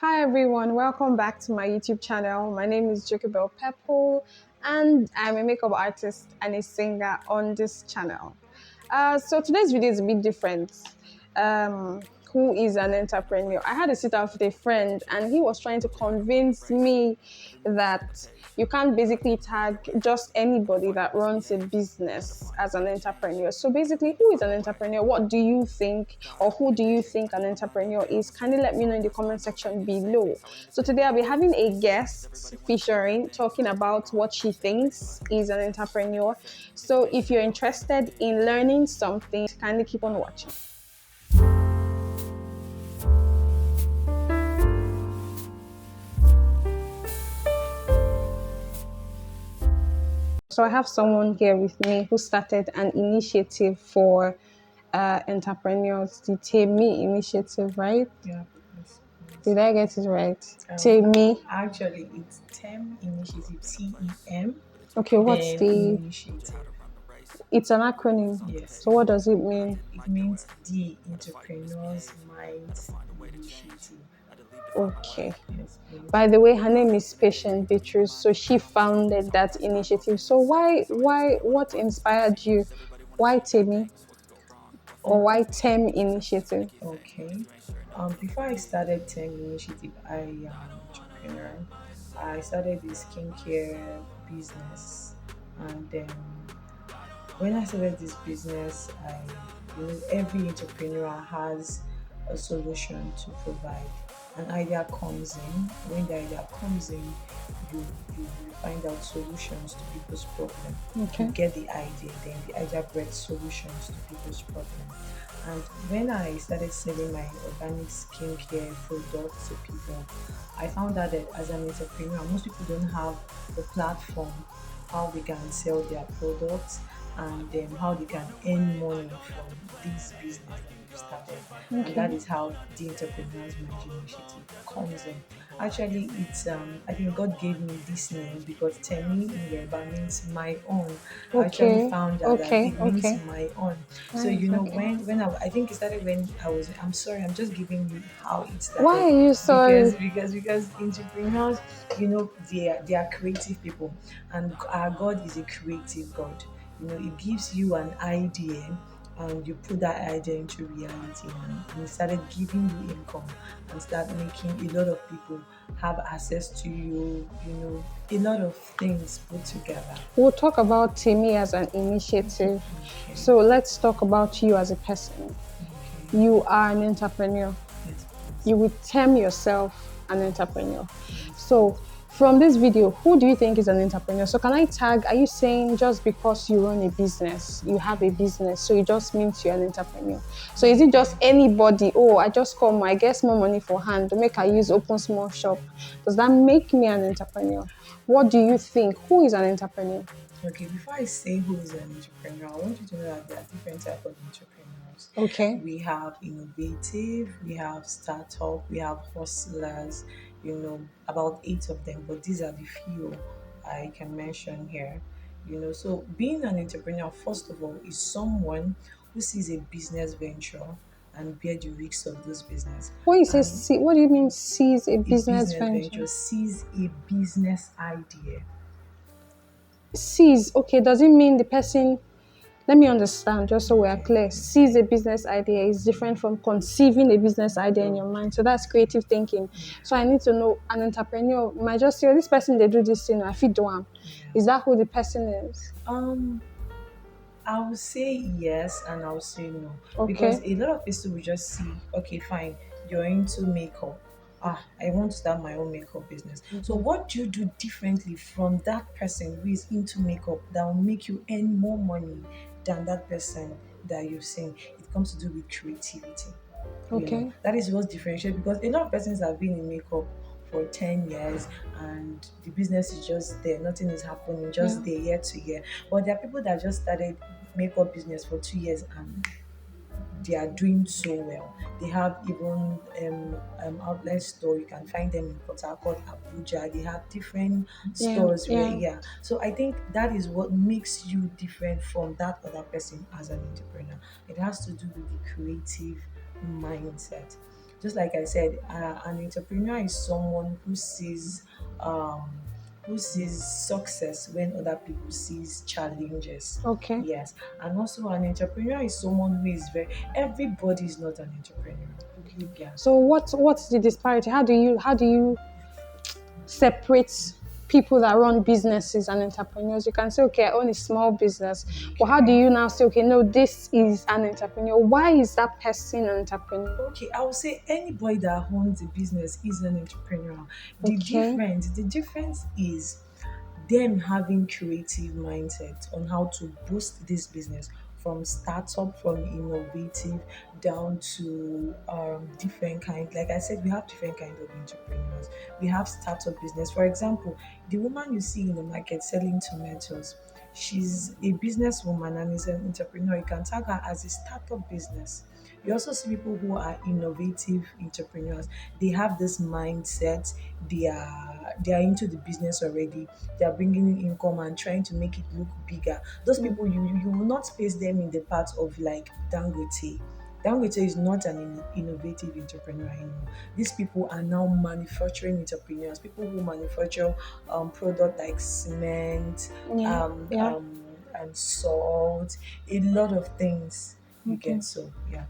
Hi everyone, welcome back to my YouTube channel. My name is Jokebel Pepple and I'm a makeup artist and a singer on this channel. So today's video is a bit different. Who is an entrepreneur? I had a sit down with a friend and he was trying to convince me that you can't basically tag just anybody that runs a business as an entrepreneur. So basically, who is an entrepreneur? What do you think, or who do you think an entrepreneur is? Kindly let me know in the comment section below. So today I'll be having a guest featuring talking about what she thinks is an entrepreneur. So if you're interested in learning something, kindly keep on watching. So I have someone here with me who started an initiative for entrepreneurs, the Temi initiative, right? Yeah, yes, yes. Did I get it right? Um, Temi. Actually, it's TEM Initiative, TEM, Okay, what's then the? Initiative. It's an acronym. Yes, So what does it mean? it means the Entrepreneur's Minds Initiative. Okay. Yes, please. By the way, her name is Patient Beatrice. So she founded that initiative. So what inspired you? Why Temi or why TEM initiative? Okay. Before I started TEM Initiative, I am an entrepreneur. I started a skincare business, and when I started this business, every entrepreneur has a solution to provide. An idea comes in. When the idea comes in, you you find out solutions to people's problem. You Okay. get the idea, then the idea brings solutions to people's problem. And when I started selling my organic skincare products to people, I found out that as an entrepreneur, most people don't have the platform how they can sell their products and how they can earn money from this business that they've started. And that Okay. is how the Entrepreneurs Mind Initiative comes in. Actually, it's I think God gave me this name because Temi in Yoruba means my own. I actually Okay. found out that Okay. it means Okay. my own. So Nice. Okay. when I think it started when I was. I'm sorry, I'm just giving you how it Why started are you sorry? because entrepreneurs, they are creative people, and our God is a creative God. It gives you an idea and you put that idea into reality, and it started giving you income and start making a lot of people have access to a lot of things put together. We'll talk about Timmy as an initiative. Okay. So let's talk about you as a person. Okay. You are an entrepreneur. Yes, please. You would term yourself an entrepreneur. Yes, So please. from this video, who do you think is an entrepreneur? So can I tag, are you saying just because you run a business, you have a business, so it just means you're an entrepreneur? So is it just anybody, oh, I just come, I get more money for hand to make I use open small shop? Does that make me an entrepreneur? What do you think? Who is an entrepreneur? Okay, before I say who is an entrepreneur, I want you to know that there are different types of entrepreneurs. Okay. We have innovative, we have startup, we have hustlers, about eight of them, but these are the few I can mention here. So being an entrepreneur, first of all, is someone who sees a business venture and bear the risks of this business. When you say And see, what do you mean seize a a business business venture? venture sees a business idea. Seize, okay, does it mean the person, let me understand just so we are Okay, clear. Seize a business idea is different from conceiving a business idea in your okay. mind. So that's creative thinking. So I need to know an entrepreneur might just say, oh, this person they do this thing, I fit do am. Yeah. Is that who the person is? Um, I would say yes and I would say no because Okay. a lot of people will just see, okay, fine, you're into makeup. I want to start my own makeup business. So, what do you do differently from that person who is into makeup that will make you earn more money than that person that you've seen? It comes to do with creativity. Okay. That is what's differentiated because a lot of persons have been in makeup for 10 years and the business is just there, nothing is happening, Yeah. just there year to year. But there are people that just started makeup business for 2 years and they are doing so well. They have even outlet store. You can find them in Port Harcourt, Abuja. They have different Yeah. stores where, Yeah. yeah. So I think that is what makes you different from that other person as an entrepreneur. It has to do with the creative mindset. Just like I said, an entrepreneur is someone um, who sees success when other people sees challenges. Okay. Yes, and also an entrepreneur is someone who is very. Everybody is not an entrepreneur. Yeah. So what's the disparity? How do you separate people that run businesses and entrepreneurs? You can say, okay, I own a small business. But how do Okay. you now say, okay, no, this is an entrepreneur? Why is that person an entrepreneur? Okay, I would say anybody that owns a business is an entrepreneur. Okay. The difference is them having creative mindset on how to boost this business from startup, from innovative down to different kind. Like I said, we have different kind of entrepreneurs. We have startup business. For example, the woman you see in the market selling tomatoes, she's a businesswoman and is an entrepreneur. You can tag her as a startup business. You also see people who are innovative entrepreneurs. They have this mindset. They are into the business already. They are bringing in income and trying to make it look bigger. Those people, you will not face them in the part of like Dangote. Dangote is not an innovative entrepreneur anymore. These people are now manufacturing entrepreneurs. People who manufacture product like cement, Yeah. Yeah. and salt, a lot of things. You Okay. get, so yeah.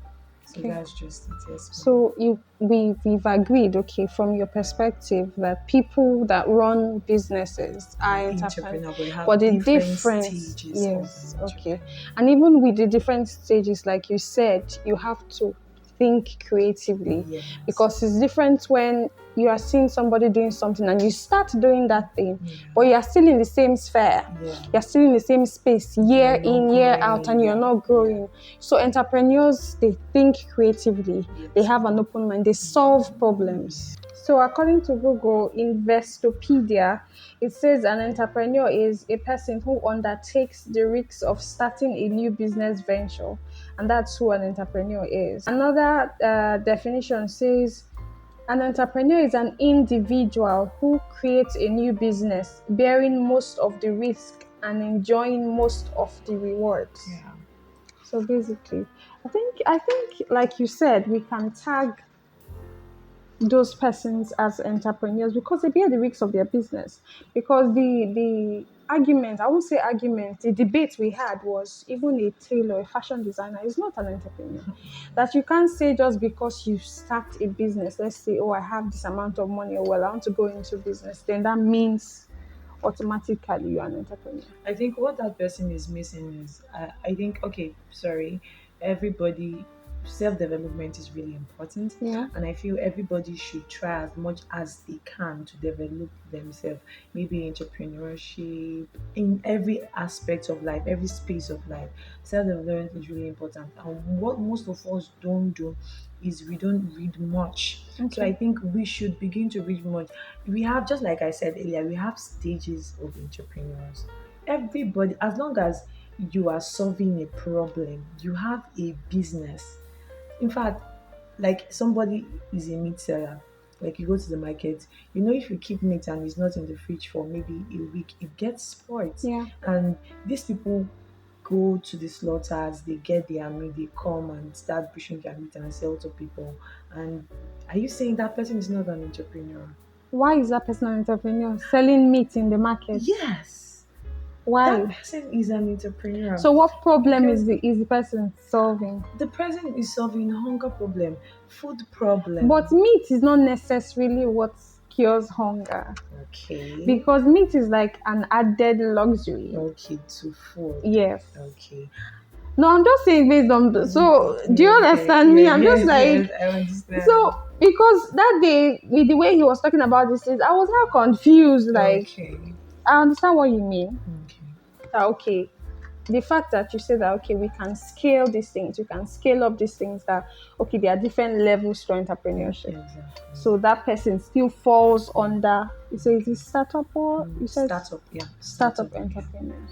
So Okay. that's just it. Yes, ma'am. So we've agreed, okay, from your perspective, that people that run businesses Are are entrepreneurs. entrepreneur, but you But have the different difference, stages of yes, an okay. entrepreneur. And even with the different stages, like you said, you have to think creatively, Yes. because it's different when you are seeing somebody doing something and you start doing that thing, but Yeah. you are still in the same sphere, Yeah. you're still in the same space You're year not in, year out, growing. and you're Yeah. not Yeah. growing. So entrepreneurs, they think creatively, they Yes, have an ma'am. open mind, they solve problems. So according to Google Investopedia, it says an entrepreneur is a person who undertakes the risks of starting a new business venture, and that's who an entrepreneur is. Another definition says an entrepreneur is an individual who creates a new business, bearing most of the risk and enjoying most of the rewards. Yeah. So basically, I think like you said, we can tag those persons as entrepreneurs because they bear the risks of their business. Because the argument, I won't say argument, the debate we had was even a tailor, a fashion designer is not an entrepreneur. That you can't say just because you start a business, let's say, oh, I have this amount of money, or well, I want to go into business, then that means automatically you're an entrepreneur. I think what that person is missing is, I think, okay, sorry, everybody, self development is really important, Yeah. and I feel everybody should try as much as they can to develop themselves, maybe entrepreneurship, in every aspect of life, every space of life. Self development is really important, and what most of us don't do is we don't read much. So I Okay. think we should begin to read much. We have, just like I said earlier, we have stages of entrepreneurs. Everybody, as long as you are solving a problem, you have a business. In fact, like somebody is a meat seller, like you go to the market, if you keep meat and it's not in the fridge for maybe a week, it gets spoiled. Yeah. And these people go to the slaughters, they get their meat, they come and start pushing their meat and sell to people. And are you saying that person is not an entrepreneur? Why is that person an entrepreneur? Selling meat in the market. Yes, that Why? person is an entrepreneur So what problem because is the person solving? the person is solving hunger problem, food problem. But meat is not necessarily what cures hunger, Okay, because meat is like an added luxury. okay, to food. Yes. Okay, No, I'm just saying based on. So, do you okay, understand me? yes, I'm just yes, like, yes, I understand. so because that day, with the way he was talking about this, things, I was now confused. Like, Okay, I understand what you mean. okay, That okay, the fact that you say that okay, we can scale these things, we can scale up these things, that okay, there are different levels to entrepreneurship. exactly. So that person still falls under, you say, is it startup, or you said Startup, yeah, startup startup, yeah. entrepreneurs.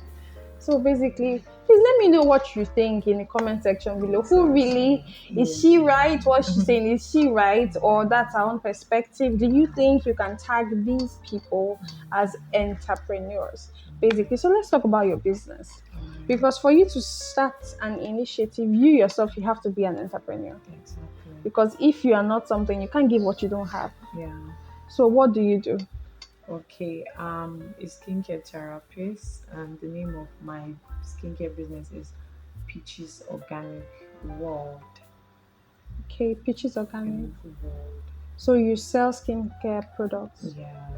So basically, please let me know what you think in the comment section below. Who really, Exactly. is Yes, she right? What she's ma'am. saying, is she right, or that's our own perspective? Do you think you can tag these people as entrepreneurs? Basically, so let's talk about your business. Alright, Because for you to start an initiative, you yourself, you have to be an entrepreneur. exactly. because if you are not something, you can't give what you don't have. Yeah. So what do you do? Okay. A skincare therapist, and the name of my skincare business is Peaches Organic World. Okay, Peaches Organic. Organic World. So you sell skincare products. Yeah.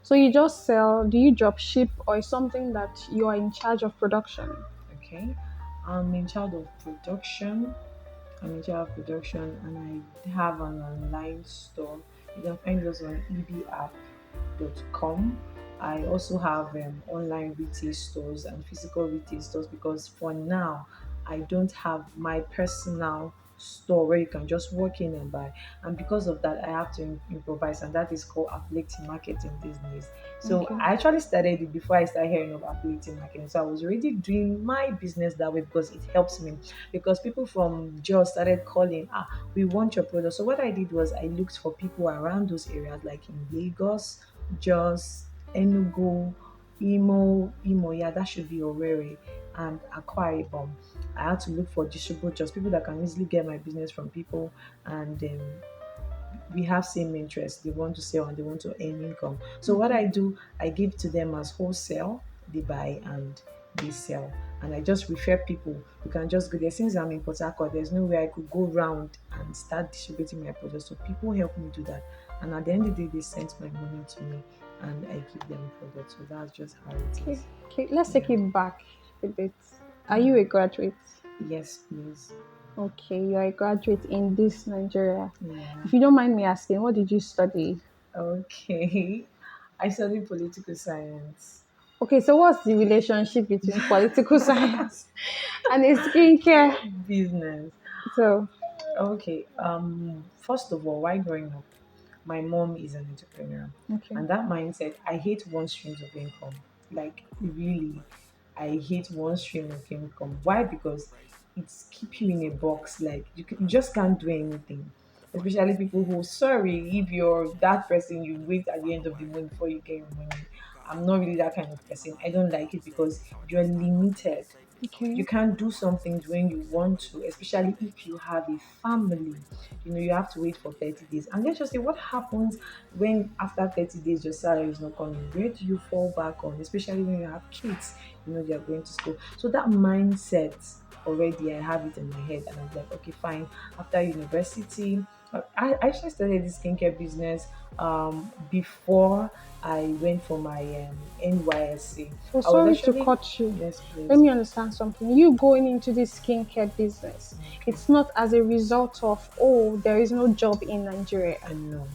So you just sell, do you drop ship or is something that you are in charge of production? Okay. I'm in charge of production. I'm in charge of production, and I have an online store. You can find us on ebiapp.com. I also have online retail stores and physical retail stores, because for now I don't have my personal store where you can just walk in and buy, and because of that I have to improvise, and that is called affiliate marketing these days. So Okay. I actually started it before I started hearing of affiliate marketing, so I was already doing my business that way because it helps me, because people from just started calling, we want your product. So what I did was I looked for people around those areas, like in Lagos, Jos, Enugu, Imo, yeah, that should be Owerri, and Akwa Ibom. I had to look for distributors, people that can easily get my business from people, and we have same interests. They want to sell and they want to earn income. So what Okay. I do, I give to them as wholesale. They buy and they sell, and I just refer people. You can just go there. Since I'm in Port Harcourt, there's no way I could go round and start distributing my products. So people help me do that, and at the end of the day, they send my money to me, and I give them products. So that's just how it Okay. is. Okay. Let's take Yeah. it back a bit. Are you a graduate? Yes, please. Okay, you're a graduate in this Nigeria. Yeah. If you don't mind me asking, what did you study? Okay. I study political science. Okay, so what's the relationship between political science and a skincare? Business. So, Okay. First of all, while growing up, my mom is an entrepreneur, okay. and that mindset, I hate one streams of income. Like really, I hate one stream of income. Why? Because it's keep you in a box. Like you just can't do anything. Especially people who, sorry, if you're that person, you wait at the end of the month before you get your money. I'm not really that kind of person. I don't like it because you're limited. Okay. You can't do some things when you want to, especially if you have a family. You have to wait for 30 days. And let's just say, what happens when after 30 days your salary is not coming? Where do you fall back on, especially when you have kids, they're going to school? So that mindset, already I have it in my head, and I'm like, okay, fine. After university, I actually started this skincare business before I went for my NYSC. So I was sorry to actually, cut you. yes, Let please. me understand something. You going into this skincare business, Okay. it's not as a result of, oh, there is no job in Nigeria. I know.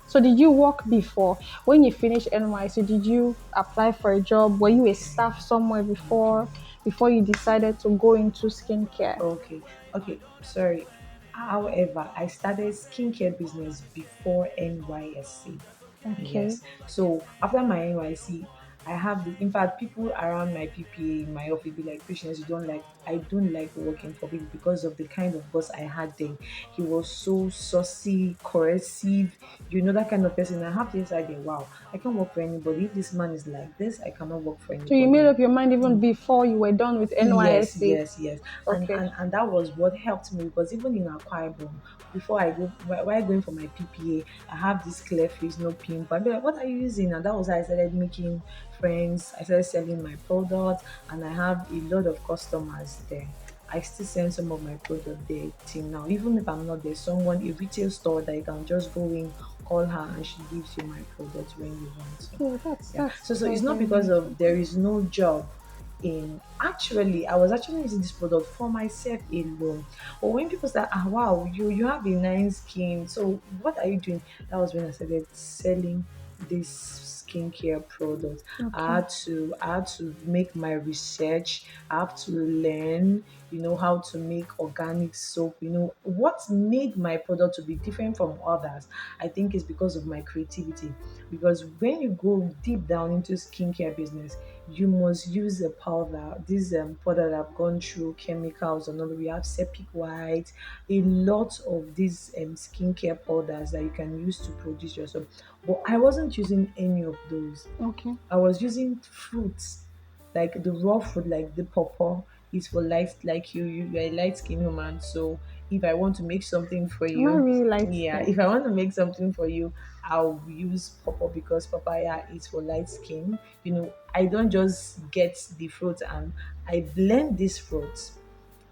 So did you work before? When you finished NYC, did you apply for a job? Were you a Okay. staff somewhere Okay. before you decided to go into skincare? Okay. Okay. Sorry. However, I started skincare business before NYSC. Okay. Yes. So after my NYC, I have the, in fact, people around my PPA in my office be like, Patience, I don't like working for people because of the kind of boss I had then. He was so saucy, coercive, that kind of person. I have to decide there, wow, I can't work for anybody. If this man is like this, I cannot work for So you made anybody. up your mind even before you were done with Yes, NYSC. yes, yes. And, Okay. and and that was what helped me, because even in Akwa Ibom, before I go while going for my PPA, I have this clear face, no pimple. I'd be like, what are you using? And that was how I started making friends. I started selling my products, and I have a lot of customers there. I still send some of my product there till now. Even if I'm not there, someone, a retail store that you can just go in, call her, and she gives you my product when you want to. Okay, that's Yeah. that's So it's that's not very because nice. of there is no job in, actually I was actually using this product for myself alone. But when people start, wow, you have a nice skin, so what are you doing? That was when I started selling this skincare product. Okay. I had to make my research. I have to learn, how to make organic soap. What made my product to be different from others, I think, is because of my creativity. Because when you go deep down into skincare business, you must use a powder. This powder that have gone through chemicals and all. We have Septic White, a lot of these skincare powders that you can use to produce your soap. But I wasn't using any of those. Okay. I was using fruits, like the raw fruit, like the pawpaw is for light, like you're a light skinned woman, so If I want to make something for Am I you, really light yeah, skin? if I want to make something for you, I'll use pawpaw because papaya is for light skin. I don't just get the fruit and I blend this fruit.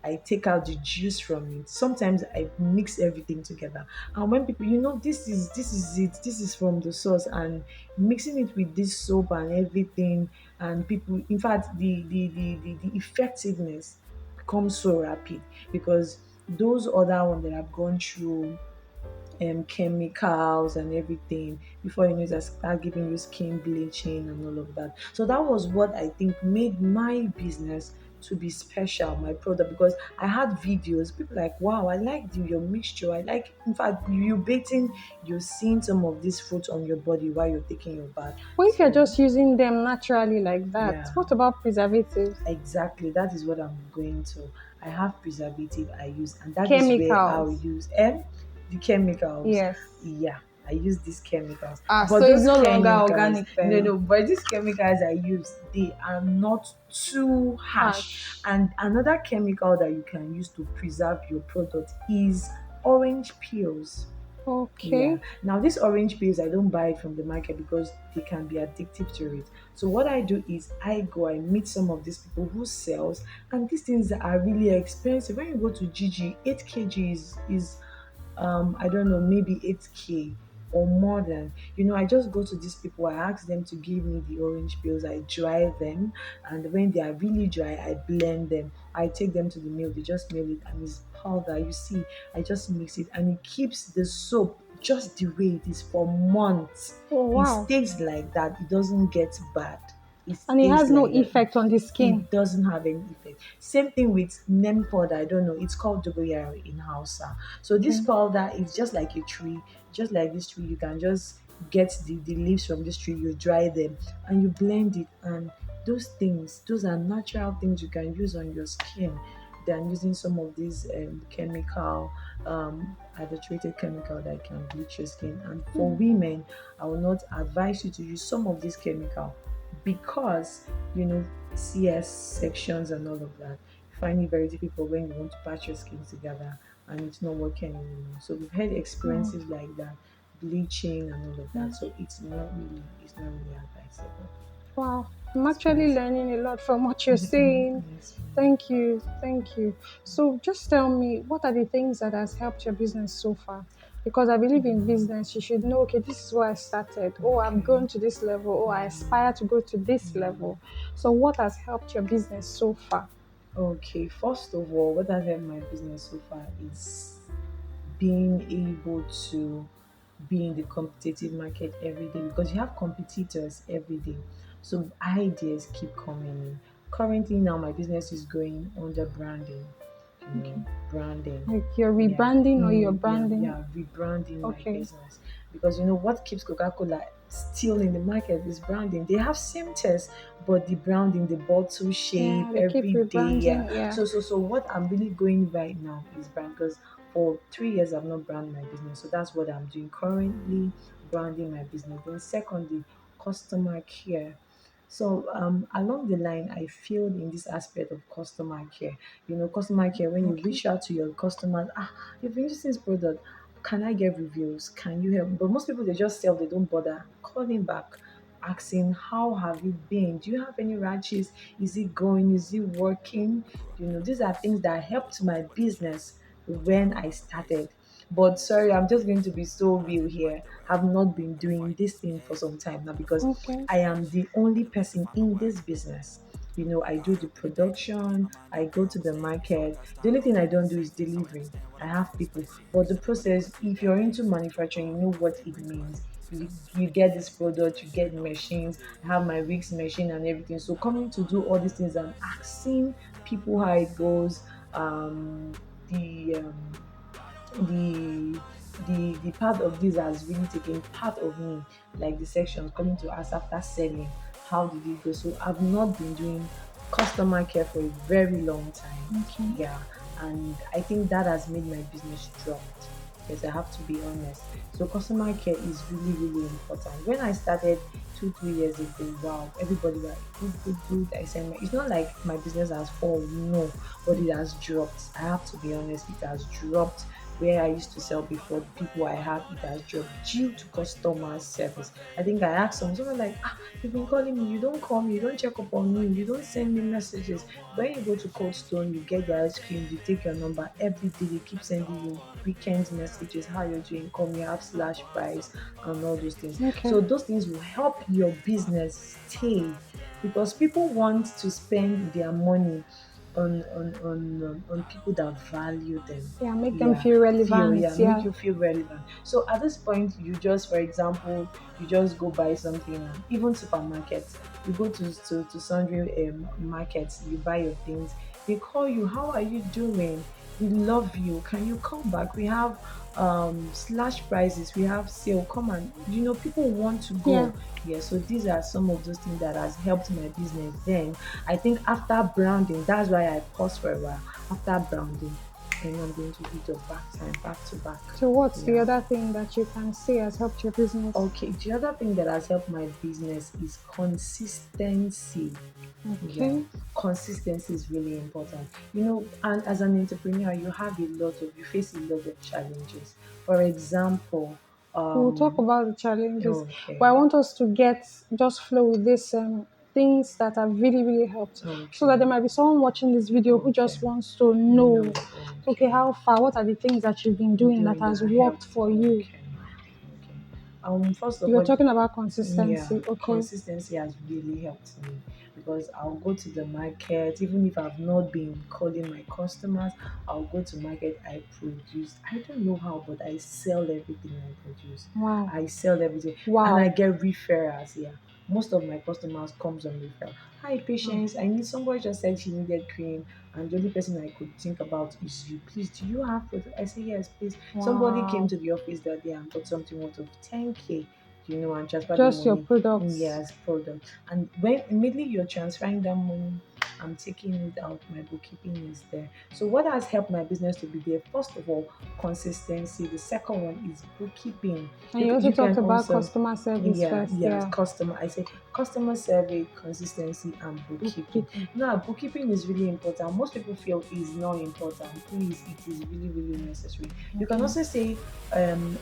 I take out the juice from it. Sometimes I mix everything together. And when people, this is it, this is from the source, and mixing it with this soap and everything, and people, in fact, the effectiveness becomes so rapid because those other ones that have gone through chemicals and everything before you know it, I start giving you skin bleaching and all of that. So that was what I think made my business to be special, my product, because I had videos, people like, wow, I like your mixture. I like, in fact, you bathing, you're seeing some of this fruit on your body while you're taking your bath. But if you're So just using them naturally like that, yeah, what about preservatives? exactly. That is what I'm going to. I have preservative I use, and that is where I'll Chemicals. use the chemicals. Yes. Yeah, I use these chemicals. Ah, so But it's those no longer chemicals, organic no, then. no, but these chemicals I use, they are not too harsh. Harsh. And another chemical that you can use to preserve your product is orange peels. Yeah. Okay. Now, these orange peels, I don't buy it from the market because they can be addictive to it. So what I do is I meet some of these people who sells, and these things are really expensive. When you go to GG, 8 kg is I don't know, maybe 8K or more than. I just go to these people, I ask them to give me the orange peels, I dry them, and when they are really dry, I blend them. I take them to the mill, they just mill it, and it's powder. You see, I just mix it, and it keeps the soap just the way it is for months. Oh It wow. stays like that, it doesn't get bad. It And it stays has no like that. effect on the skin. It doesn't have any effect. Same thing with neem powder. I don't know. It's called dogoyaro in Hausa. So this Okay. powder is just like a tree, just like this tree. You can just get the leaves from this tree, you dry them, and you blend it. And those things, those are natural things you can use on your skin than using some of these chemical, adulterated chemical that can bleach your skin. And for women, I will not advise you to use some of this chemical because CS sections and all of that. You find it very difficult when you want to patch your skin together and it's not working anymore. So we've had Oh, experiences like that, bleaching and all of that. So it's not really advisable. wow. I'm It's actually best. learning a lot from what you're saying. Yes. Thank you. Thank you. So just tell me, what are the things that has helped your business so far? Because I believe in business, you should know, okay, this is where I started. Oh, I've Okay. grown to this level. Oh, I aspire to go to this level. So what has helped your business so far? Okay. First of all, what has helped my business so far is being able to be in the competitive market every day because you have competitors every day. So ideas keep coming in. Currently now my business is going under branding, Okay. branding. Like you're Yeah, rebranding or you're yeah, branding? yeah, rebranding my Okay. business because what keeps Coca-Cola still in the market is branding. They have same test, but the branding, the bottle Yeah, shape, they keep every day, yeah. rebranding. Yeah. So what I'm really going right now is brand because for 3 years I've not brand my business. So that's what I'm doing currently, branding my business. Then secondly, customer care. So along the line, I feel in this aspect of customer care. Customer care when you Okay. reach out to your customers, you've been using this product. Can I get reviews? Can you help? But most people they just sell, they don't bother calling back, asking how have it been? Do you have any ranches? Is it going? Is it working? These are things that helped my business when I started. But sorry, I'm just going to be so real here. I've not been doing this thing for some time now because Okay. I am the only person in this business. I do the production, I go to the market. The only thing I don't do is delivering. I have people. But the process, if you're into manufacturing, you know what it means. You get this product, you get machines. I have my rigs machine and everything. So coming to do all these things and asking people how it goes, the the the part of this has really taken part of me, like the sections coming to us after selling. How did it go? So I've not been doing customer care for a very long time. Okay. Yeah, and I think that has made my business strong. Yes, I have to be honest. So customer care is really, really important. When I started 2, 3 years ago, wow, everybody was like, good, good, good. I said, it's not like my business has fallen, no, but it has dropped. I have to be honest, it has dropped. Where I used to sell before, the people I have, it has dropped due to customer service. I think I asked someone like, you've been calling me, you don't call me, you don't check up on me, you don't send me messages. When you go to Cold Stone, you get the ice cream, you take your number every day, they keep sending you weekend messages, how you're doing, come, you have slash price and all those things. Okay. So those things will help your business stay because people want to spend their money on people that value them. Yeah, make them Yeah, feel feel, relevant. yeah, make Yeah. you feel relevant. So at this point, you just, for example, you just go buy something, and even supermarkets, you go to sundry markets, you buy your things, they call you, how are you doing, we love you, can you come back, we have slash prices, we have sale, come and people want to Yeah. go. Yeah, so these are some of those things that has helped my business. Then I think after branding, that's why I paused for a while. After branding, and I'm going to do the back time back to back. So what's the Yeah. other thing that you can say has helped your business? Okay, the other thing that has helped my business is consistency. Yeah, Okay. consistency is really important. And as an entrepreneur, you face a lot of challenges. For example, We'll talk um, about the challenges, but okay, I want us to get just flow with this things that have really, really helped. So that okay, there might be someone watching this video who okay, just wants to no, know, okay, okay. how far, what are the things that you've been doing that Doing has that worked helped. for you? Okay, okay. First of You were all, talking about yeah, consistency, okay? consistency has really helped me because I'll go to the market, even if I've not been calling my customers, I'll go to market, I produce. I don't know how, but I sell everything I produce. Wow. I sell everything and I Wow. get referrals. Yeah. Most of my customers comes on referral. Hi, patience. I need somebody just said she needed cream, and the only person I could think about is you. Please, do you have product? I say yes, please. Somebody came Wow. to the office that day and bought something worth of 10K, and transfer the Just your money in products. year's product. And when immediately you're transferring that money, I'm taking it out. My bookkeeping is there. So what has helped my business to be there? First of all, consistency. The second one is bookkeeping. And You you can, also you talked can about also, customer service yeah, first, yeah, yeah. customer. I say customer service, consistency, and bookkeeping. Bookkeeping. Now, bookkeeping is really important. Most people feel it's not important. Please, it is really, really necessary. You can Okay. also say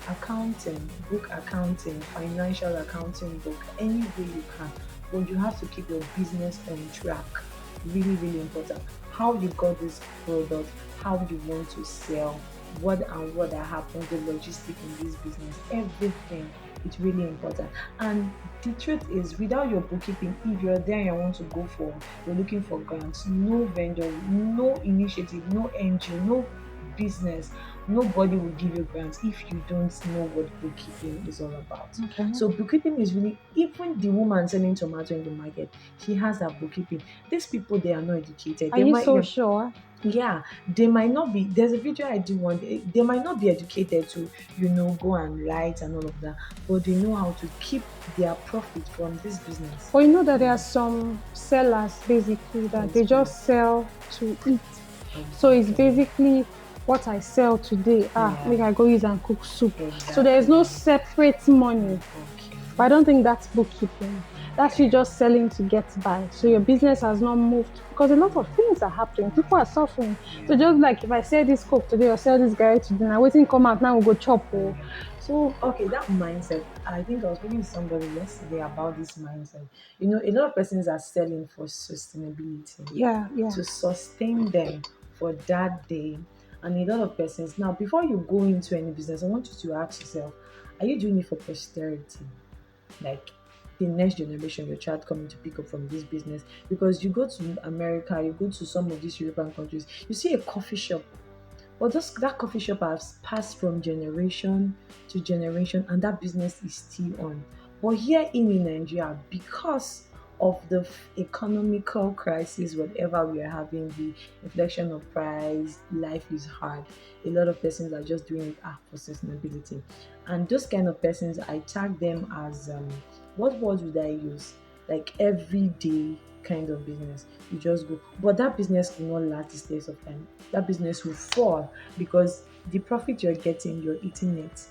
accounting, book accounting, financial accounting book, any way you can. But you have to keep your business on track. Really, really important. How you got this product, how you want to sell, what and what that happens, the logistic in this business, everything. It's really important. And the truth is, without your bookkeeping, if you're there and you want to go for, you're looking for grants, no vendor, no initiative, no NGO, no business, nobody will give you grants if you don't know what bookkeeping is all about. Okay. So bookkeeping is really, even the woman selling tomato in the market, she has her bookkeeping. These people, they are not educated. Are They you might, so sure? yeah, they might not be. There's a video I do one day. They might not be educated to, go and write and all of that, but they know how to keep their profit from this business. But you know that there Yeah, are some sellers basically that they okay, just sell to eat. So it's exactly. basically what I sell today. Yeah, Make I go use and cook soup. So there is no exactly. separate money. Okay, But I don't think that's bookkeeping. That's you okay. just selling to get by. So your business Okay. has not moved because a lot of things are happening. People are suffering. So Yeah. just like if I sell this coke today or sell this guy today, now waiting come out now we go chop. Oh. Yeah. So Okay, that mindset. I think I was speaking to somebody yesterday about this mindset. A lot of persons are selling for sustainability, yeah, yeah. to sustain them for that day. And a lot of persons, now, before you go into any business, I want you to ask yourself, are you doing it for posterity? Like the next generation, your child coming to pick up from this business? Because you go to America, you go to some of these European countries, you see a coffee shop, but that coffee shop has passed from generation to generation, and that business is still on. But here in Nigeria, because of the economical crisis, whatever we are having, the inflation of price, life is hard. A lot of persons are just doing it for sustainability. And those kind of persons, I tag them as what word would I use? like everyday kind of business. You just go, but that business will not last the test of time. That business will fall because the profit you're getting, you're eating it.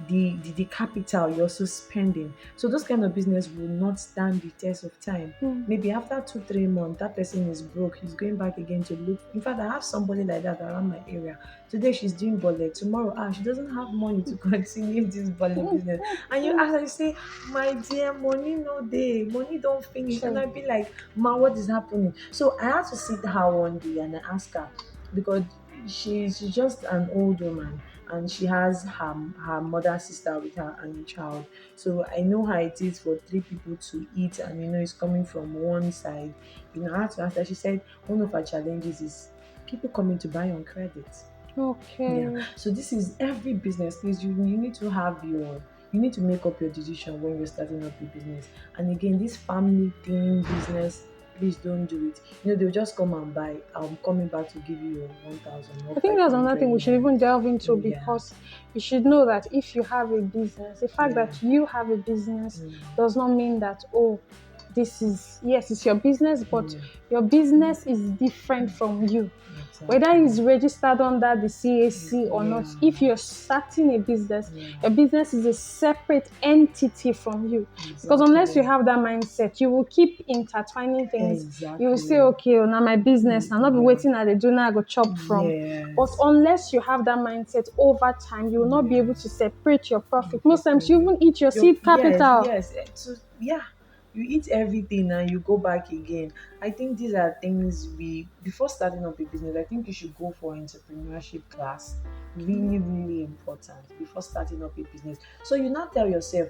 The capital you're also spending. So those kind of business will not stand the test of time. Hmm. Maybe after 2 3 months that person is broke, he's going back again to look. In fact, I have somebody like that around my area. Today she's doing bullet, tomorrow she doesn't have money to continue this bullet business. And you ask her, you say, my dear, money no day, money don't finish. And True. I be like, ma, what is happening? So I had to sit her one day and I ask her, because she's just an old woman, and she has her mother, sister with her, and a child. So I know how it is for three people to eat, and it's coming from one side. I had to ask her. She said one of her challenges is people coming to buy on credit. Yeah. Okay. So this is every business. Please, you need to have you need to make up your decision when you're starting up your business. And again, this family thing business, please don't do it. They'll just come and buy. I'm coming back to give you your 1,000 or I think five that's another hundred thing we should naira. even delve into, Yeah. because you should know that if you have a business, the fact Yeah. that you have a business Mm, does not mean that, oh, this is, yes, it's your business, but yeah. your business is different from you. Whether Exactly. it's registered under the CAC or not, Yeah. if you're starting a business, Yeah. your business is a separate entity from you. Because unless you Exactly. have that mindset, you will keep intertwining things. You will say, Exactly. okay, now my business, I'm not be Yeah. waiting at the donor I go chop from. But Yes. unless you have that mindset, over time, you will not be Yeah. able to separate your profit. Most times, you Exactly. even eat your Your seed yes, capital. yes. So yeah, you eat everything and you go back again. I think these are things we before starting up a business. I think you should go for entrepreneurship class. Really, really important before starting up a business. So you now tell yourself,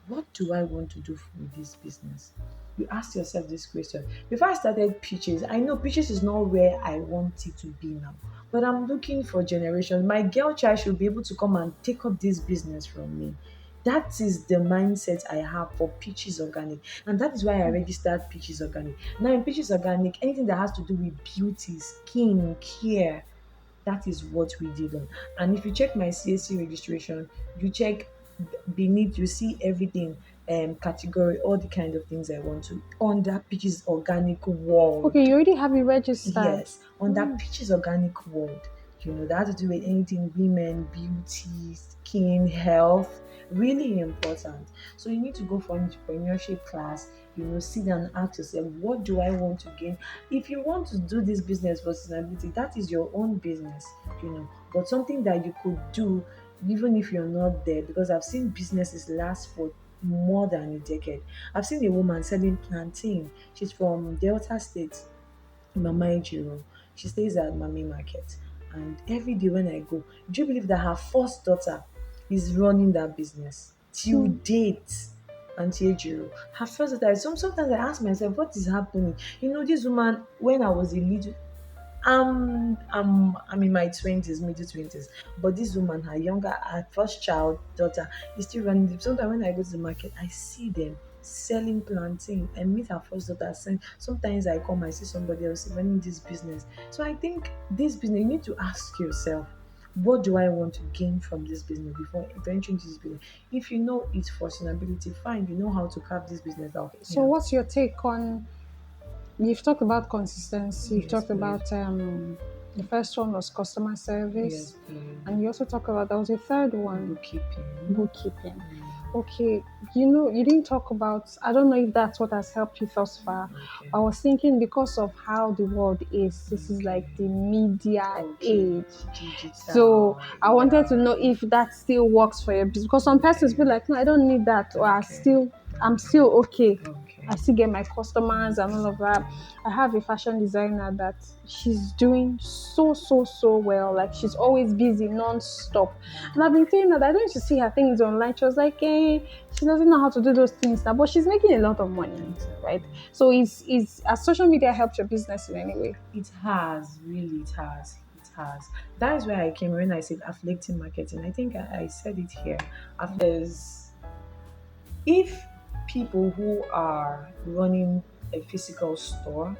what do I want to do with this business? You ask yourself this question. Before I started Peaches, I know Peaches is not where I want it to be now, but I'm looking for generations. My girl child should be able to come and take up this business from me. That is the mindset I have for Peaches Organic. And that is why I registered Peaches Organic. Now, in Peaches Organic, anything that has to do with beauty, skin, care, that is what we did on. And if you check my CAC registration, you check beneath, you see everything, category, all the kind of things I want to under Peaches Organic world. Okay, you already have it registered. Yes, on that Peaches Organic world, that has to do with anything women, beauty, skin, health, really important. So you need to go for entrepreneurship class, sit down and ask yourself, what do I want to gain? If you want to do this business for sustainability, that is your own business, but something that you could do even if you're not there, because I've seen businesses last for more than a decade. I've seen a woman selling plantain. She's from Delta State, Mama Ejiro. She stays at Mami Market. And every day when I go, do you believe that her first daughter is running that business till Hmm. date? Auntie Ejiro. Her first daughter. Sometimes I ask myself, what is happening? This woman, when I was a little, I'm in my 20s, middle 20s. But this woman, her first child, daughter, is still running. Sometimes when I go to the market, I see them selling plantain. I meet her first daughter. Sometimes I come, I see somebody else running this business. So I think this business, you need to ask yourself, what do I want to gain from this business before venturing into this business? If you know it's for sustainability, fine, you know how to carve this business out. So, Yeah. what's your take on? You've talked about consistency. You've Yes, talked please. about the first one was customer Yes, service, please. and you also talk about there was a third one, Bookkeeping. bookkeeping. Okay, you didn't talk about. I don't know if that's what has helped you thus far. Okay. I was thinking because of how the world is. This is like Okay. the media Okay. age. So Digital. I wanted to Yeah. know if that still works for your business. Because some persons Okay. be like, no, I don't need that, or Okay. I'm still okay. Okay. I still get my customers and all of that. Okay. I have a fashion designer that she's doing so well. Like she's always busy non-stop. And I've been saying that I don't used to see her things online. She was like, she doesn't know how to do those things now, but she's making a lot of money, right? Exactly. So is has social media helped your business in any way? It has, really, it has. It has. That is where I came when I said affiliating marketing. I think I said it here. Affiliates, if people who are running a physical store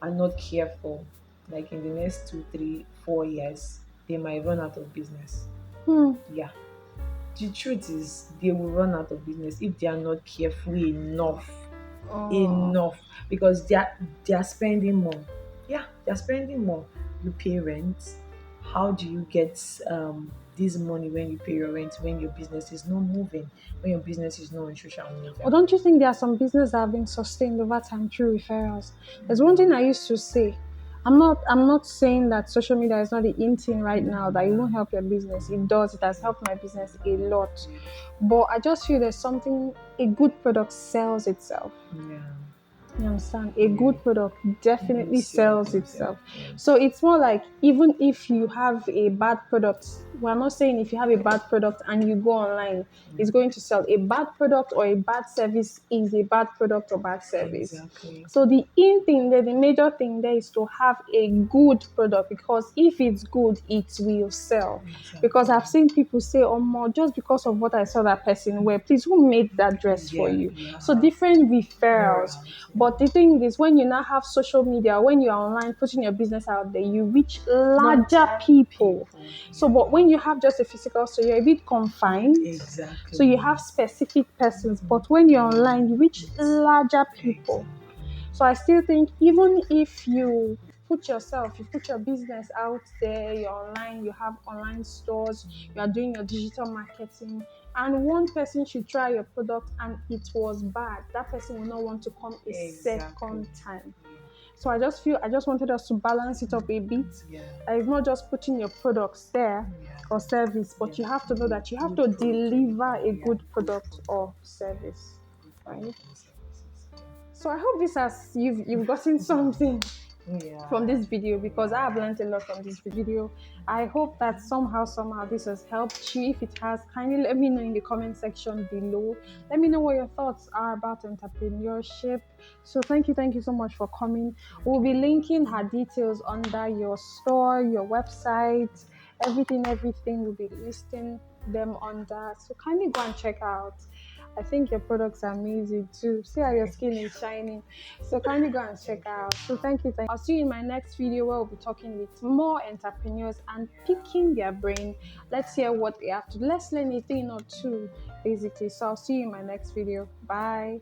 are not careful, like in the next 2 3 4 years, they might run out of business. Hmm. Yeah. The truth is, they will run out of business if they are not careful enough. Oh. enough because they are spending more. Yeah, they're spending more. You pay rent. How do you get this money when you pay your rent, when your business is not moving, when your business is not on social Or media? don't you think there are some business that have been sustained over time through referrals? There's one thing I used to say. I'm not saying that social media is not the in thing right now, that it won't help your business. It does. It has helped my business a lot. But I just feel there's something, a good product sells itself. Yeah, You understand? A yeah. good product Even definitely sell sells themselves. itself. So Yes. it's more like, even if you have a bad product, we're not saying if you have a bad product and you go online, it's going to sell. A bad product or a bad service is a bad product or bad service. Exactly. So the in thing there, the major thing there is to have a good product, because if it's good, it will sell. Because Exactly. I've seen people say, oh more, just because of what I saw that person wear, please, who made that dress for Yeah, you? So yeah. different referrals. Whereas, yeah. But the thing is, when you now have social media, when you're online putting your business out there, you reach larger Larger people. people. So, Yeah. but when you have just a physical store, you're a bit confined. So you Exactly. have specific persons. But when you're online, you reach It's larger people. exactly. So I still think, even if you put your business out there, you're online, you have online stores, you are doing your digital marketing, and one person should try your product and it was bad, that person will not want to come a Exactly. second time. So I just wanted us to balance it up a bit. Yeah. It's not just putting your products there Yeah. or service, Yeah. but you have to know Good, that you have good to product. deliver a Yeah. good Good product product. or service, Good right? product and services. So I hope this has you've gotten something from Yeah. this video, because I have Yeah. learned a lot from this video. I hope that somehow this has helped you. If it has, kindly let me know in the comment section below. Let me know what your thoughts are about entrepreneurship. So thank you so much for coming. We'll be linking her details under your store, your website, everything. We'll be listing them under. So kindly go and check out. I think your products are amazing too. See how your skin is shining. So kindly go and check Thank you. out. So thank you. I'll see you in my next video, where we'll be talking with more entrepreneurs and picking their brain. Let's hear what they have to. Let's learn a thing or two, basically. So I'll see you in my next video. Bye.